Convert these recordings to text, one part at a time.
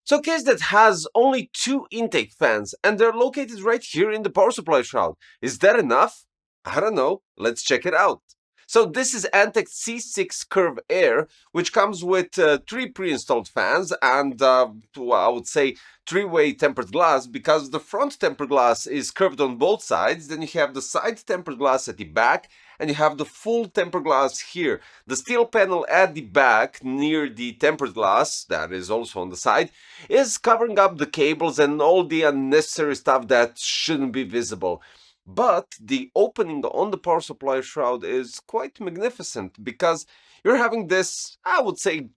So a case that has only two intake fans and they're located right here in the power supply shroud. Is that enough? I don't know. Let's check it out. So this is ANTEC C6 CURVE AIR, which comes with three pre-installed fans and I would say three-way tempered glass, because the front tempered glass is curved on both sides. Then you have the side tempered glass at the back, and you have the full tempered glass here. The steel panel at the back near the tempered glass, that is also on the side, is covering up the cables and all the unnecessary stuff that shouldn't be visible. But the opening on the power supply shroud is quite magnificent, because you're having this, I would say,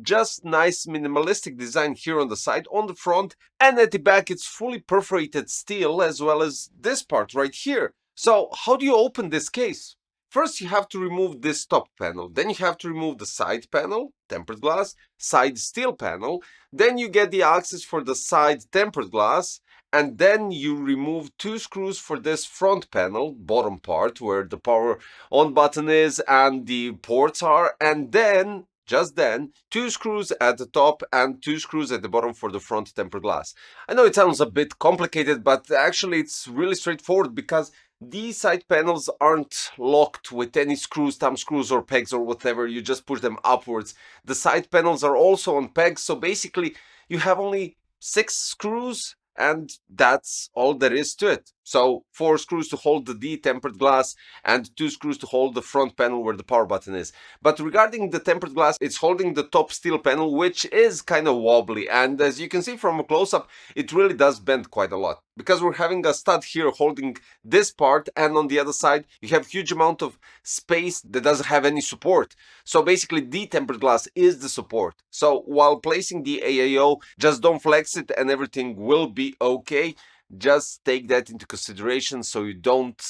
just nice minimalistic design here on the side, on the front, and at the back it's fully perforated steel, as well as this part right here. So how do you open this case? First, you have to remove this top panel, then you have to remove the side panel, tempered glass, side steel panel, then you get the access for the side tempered glass, and then you remove two screws for this front panel, bottom part, where the power on button is and the ports are, and then, just then, two screws at the top and two screws at the bottom for the front tempered glass. I know it sounds a bit complicated, but actually it's really straightforward, because these side panels aren't locked with any screws, thumb screws or pegs or whatever. You just push them upwards. The side panels are also on pegs, so basically you have only 6 screws, and that's all there is to it. So 4 screws to hold the D tempered glass and 2 screws to hold the front panel where the power button is. But regarding the tempered glass, it's holding the top steel panel, which is kind of wobbly, and as you can see from a close-up, it really does bend quite a lot, because we're having a stud here holding this part, and on the other side you have huge amount of space that doesn't have any support. So basically the tempered glass is the support. So while placing the AAO, just don't flex it and everything will be okay. Just take that into consideration so you don't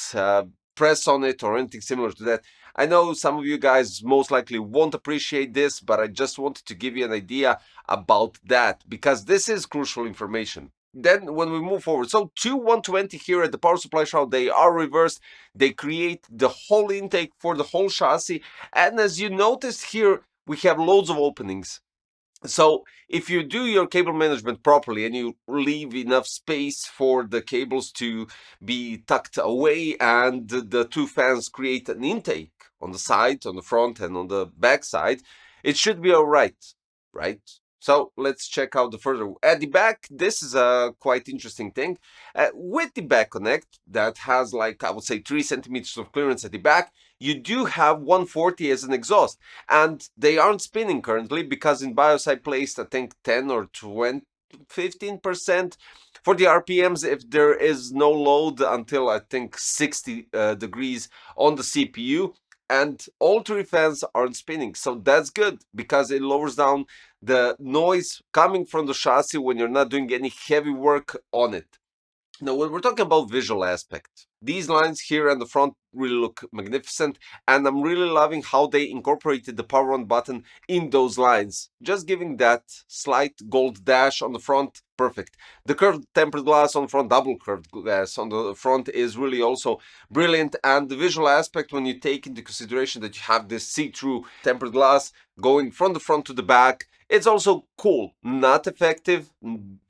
press on it or anything similar to that. I know some of you guys most likely won't appreciate this, but I just wanted to give you an idea about that, because this is crucial information. Then when we move forward, so two 120 here at the power supply shroud, they are reversed. They create the whole intake for the whole chassis, and as you notice here, we have loads of openings. So if you do your cable management properly and you leave enough space for the cables to be tucked away, and the two fans create an intake on the side, on the front and on the back side, it should be all right, right? So let's check out the further. At the back, this is a quite interesting thing. With the back connect that has, like, I would say 3 centimeters of clearance at the back, you do have 140 as an exhaust, and they aren't spinning currently, because in BIOS I placed I think 10 or 20, 15% for the RPMs if there is no load until I think 60 degrees on the CPU, and all 3 fans aren't spinning. So that's good, because it lowers down the noise coming from the chassis when you're not doing any heavy work on it. Now, when we're talking about visual aspect, these lines here on the front really look magnificent, and I'm really loving how they incorporated the power on button in those lines, just giving that slight gold dash on the front. Perfect. The curved tempered glass on the front, double curved glass on the front, is really also brilliant, and the visual aspect, when you take into consideration that you have this see-through tempered glass going from the front to the back, it's also cool. Not effective,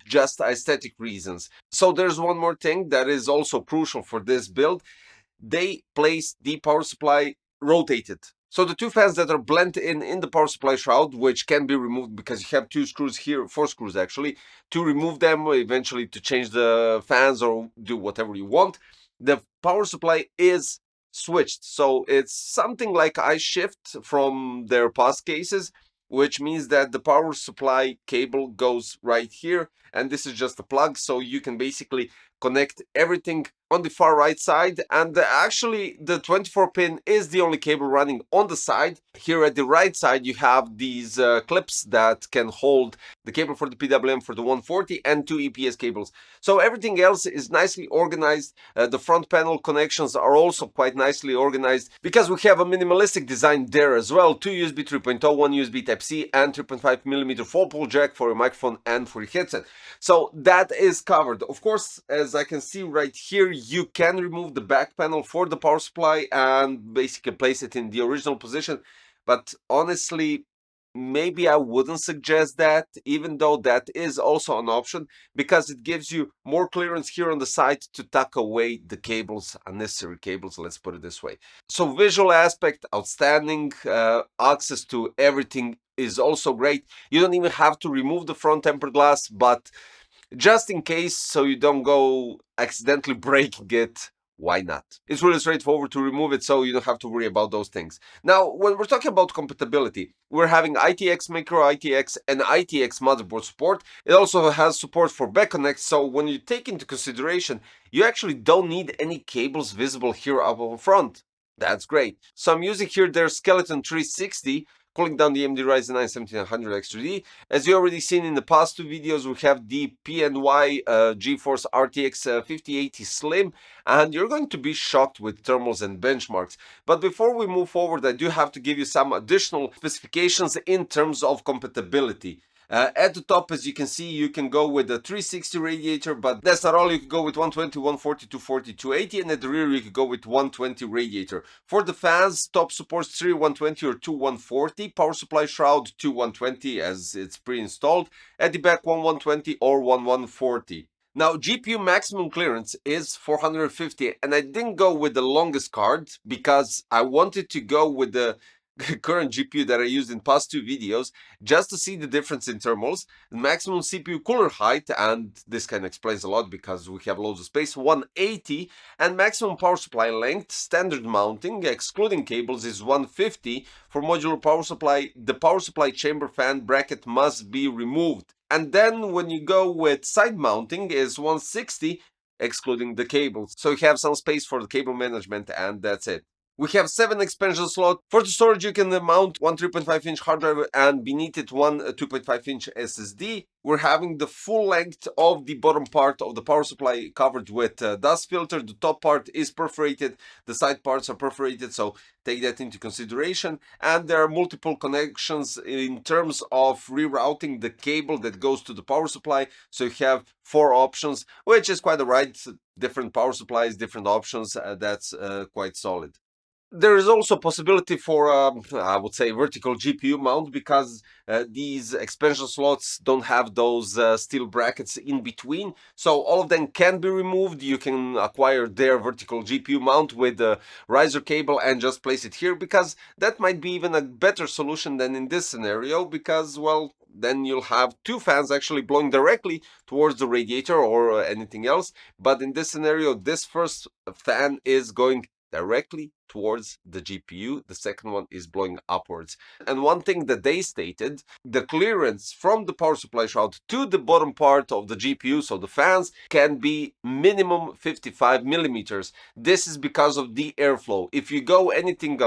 just aesthetic reasons. So there's one more thing that is also crucial for this build. They place the power supply rotated. So the 2 fans that are blended in the power supply shroud, which can be removed because you have 2 screws here, 4 screws actually, to remove them eventually to change the fans or do whatever you want. The power supply is switched. So it's something like I shift from their past cases, which means that the power supply cable goes right here, and this is just a plug, so you can basically connect everything on the far right side. And actually the 24 pin is the only cable running on the side. Here at the right side you have these clips that can hold the cable for the PWM for the 140 and 2 EPS cables. So everything else is nicely organized. The front panel connections are also quite nicely organized, because we have a minimalistic design there as well. 2 USB 3.0, 1 USB Type-C and 3.5mm 4-pole jack for your microphone and for your headset. So that is covered. Of course, as I can see right here, you can remove the back panel for the power supply and basically place it in the original position, but honestly, maybe I wouldn't suggest that, even though that is also an option, because it gives you more clearance here on the side to tuck away the cables, unnecessary cables, let's put it this way. So visual aspect, outstanding. Access to everything is also great. You don't even have to remove the front tempered glass, but just in case, so you don't go accidentally breaking it, why not? It's really straightforward to remove it, so you don't have to worry about those things. Now, when we're talking about compatibility, we're having ITX micro, ITX, and ITX motherboard support. It also has support for back connects, so when you take into consideration, you actually don't need any cables visible here up front. That's great. So I'm using here their Skeleton 360, cooling down the AMD Ryzen 9 1700 X3D. As you already seen in the past two videos, we have the PNY GeForce RTX 5080 Slim, and you're going to be shocked with thermals and benchmarks. But before we move forward, I do have to give you some additional specifications in terms of compatibility. At the top, as you can see, you can go with a 360 radiator, but that's not all. You can go with 120, 140, 240, 280, and at the rear you can go with 120 radiator. For the fans, top supports 3 120 or 2 140, power supply shroud 2 120 as it's pre-installed, at the back 1 120 or 1 140. Now, GPU maximum clearance is 450, and I didn't go with the longest card because I wanted to go with the current GPU that I used in past two videos, just to see the difference in thermals. Maximum CPU cooler height, and this kind of explains a lot because we have loads of space, 180, and maximum power supply length, standard mounting, excluding cables, is 150. For modular power supply, the power supply chamber fan bracket must be removed. And then when you go with side mounting is 160, excluding the cables. So you have some space for the cable management, and that's it. We have 7 expansion slots. For the storage, you can mount one 3.5-inch hard drive and beneath it one 2.5-inch SSD. We're having the full length of the bottom part of the power supply covered with dust filter. The top part is perforated, the side parts are perforated, so take that into consideration. And there are multiple connections in terms of rerouting the cable that goes to the power supply. So you have 4 options, which is quite alright. Different power supplies, different options. That's quite solid. There is also possibility for, I would say, vertical GPU mount, because these expansion slots don't have those steel brackets in between. So all of them can be removed. You can acquire their vertical GPU mount with a riser cable and just place it here, because that might be even a better solution than in this scenario, because, well, then you'll have 2 fans actually blowing directly towards the radiator or anything else. But in this scenario, this first fan is going directly towards the GPU, the second one is blowing upwards. And one thing that they stated, the clearance from the power supply shroud to the bottom part of the GPU, so the fans, can be minimum 55 millimeters. This is because of the airflow. If you go anything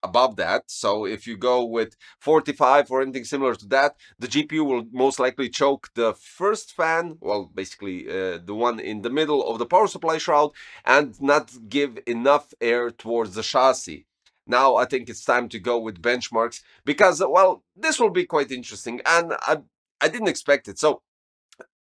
above that, so if you go with 45 or anything similar to that, the GPU will most likely choke the first fan, well, basically the one in the middle of the power supply shroud, and not give enough air towards the chassis. Now I think it's time to go with benchmarks, because, well, this will be quite interesting, and I didn't expect it. So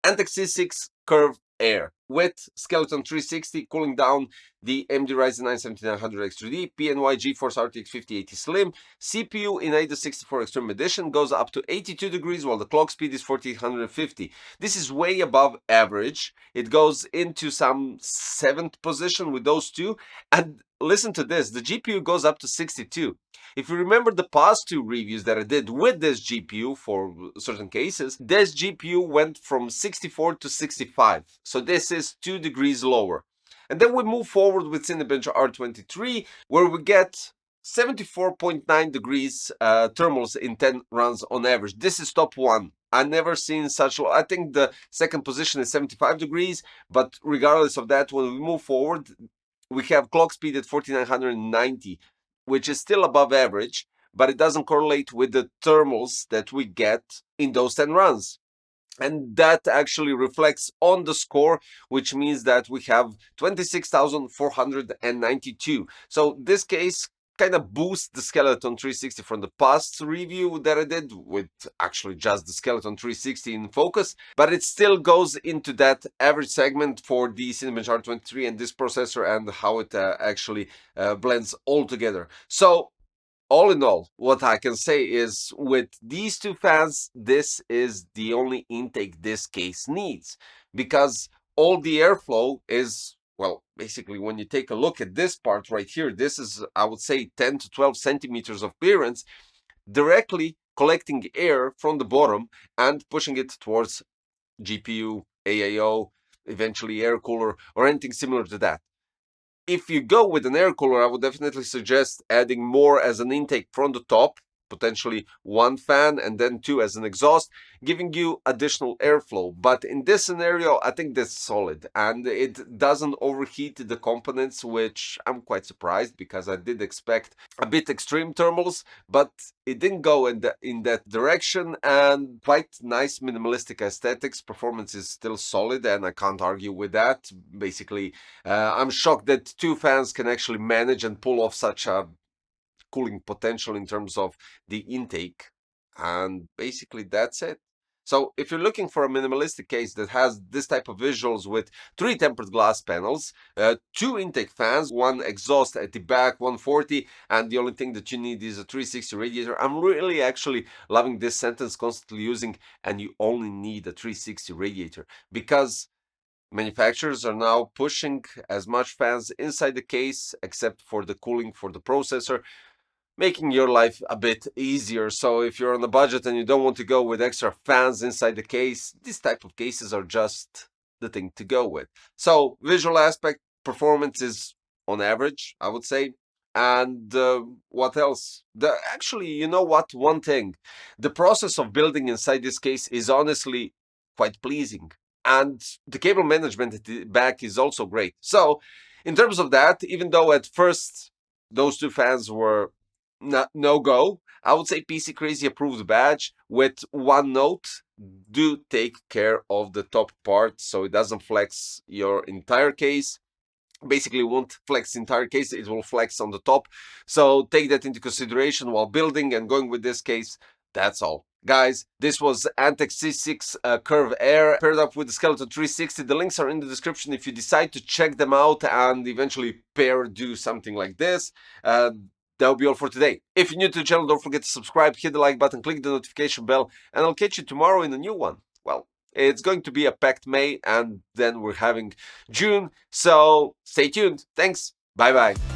ANTEC C6 CURVE AIR with Skeleton 360, cooling down the AMD Ryzen 9 1700 X3D, PNY GeForce RTX 5080 Slim. CPU in AIDA 64 Extreme Edition goes up to 82 degrees, while the clock speed is 4850. This is way above average. It goes into some 7th position with those two. And listen to this, the GPU goes up to 62. If you remember the past 2 reviews that I did with this GPU for certain cases, this GPU went from 64 to 65. So this is 2 degrees lower. And then we move forward with Cinebench R23, where we get 74.9 degrees thermals in 10 runs on average. This is top 1. I've never seen such low. I think the second position is 75 degrees, but regardless of that, when we move forward, we have clock speed at 4990, which is still above average, but it doesn't correlate with the thermals that we get in those 10 runs. And that actually reflects on the score, which means that we have 26,492. So this case kind of boosts the Skeleton 360 from the past review that I did with actually just the Skeleton 360 in focus, but it still goes into that average segment for the Cinebench R23 and this processor, and how it actually blends all together. So all in all, what I can say is with these two fans, this is the only intake this case needs, because all the airflow is, well, basically when you take a look at this part right here, this is, I would say, 10 to 12 centimeters of clearance, directly collecting air from the bottom and pushing it towards GPU, AIO, eventually air cooler, or anything similar to that. If you go with an air cooler, I would definitely suggest adding more as an intake from the top, potentially one fan and then two as an exhaust, giving you additional airflow. But in this scenario, I think that's solid and it doesn't overheat the components, which I'm quite surprised because I did expect a bit extreme thermals, but it didn't go in that direction, and quite nice minimalistic aesthetics. Performance is still solid and I can't argue with that. Basically, I'm shocked that two fans can actually manage and pull off such a cooling potential in terms of the intake. And basically that's it. So if you're looking for a minimalistic case that has this type of visuals with three tempered glass panels, two intake fans, one exhaust at the back, 140, and the only thing that you need is a 360 radiator, I'm really actually loving this sentence, constantly using, and you only need a 360 radiator, because manufacturers are now pushing as much fans inside the case, except for the cooling for the processor, making your life a bit easier. So if you're on a budget and you don't want to go with extra fans inside the case, these type of cases are just the thing to go with. So visual aspect, performance is on average, I would say. And what else? Actually, you know what? One thing, the process of building inside this case is honestly quite pleasing. And the cable management at the back is also great. So in terms of that, even though at first those two fans were no go, I would say PC Crazy approved badge with one note. Do take care of the top part so it doesn't flex your entire case. Basically won't flex the entire case, it will flex on the top. So take that into consideration while building and going with this case. That's all. Guys, this was ANTEC C6 Curve Air paired up with the Skeleton 360. The links are in the description if you decide to check them out and eventually do something like this. That'll be all for today. If you're new to the channel, don't forget to subscribe, hit the like button, click the notification bell, and I'll catch you tomorrow in a new one. Well, it's going to be a packed May, and then we're having June, so stay tuned. Thanks. Bye bye.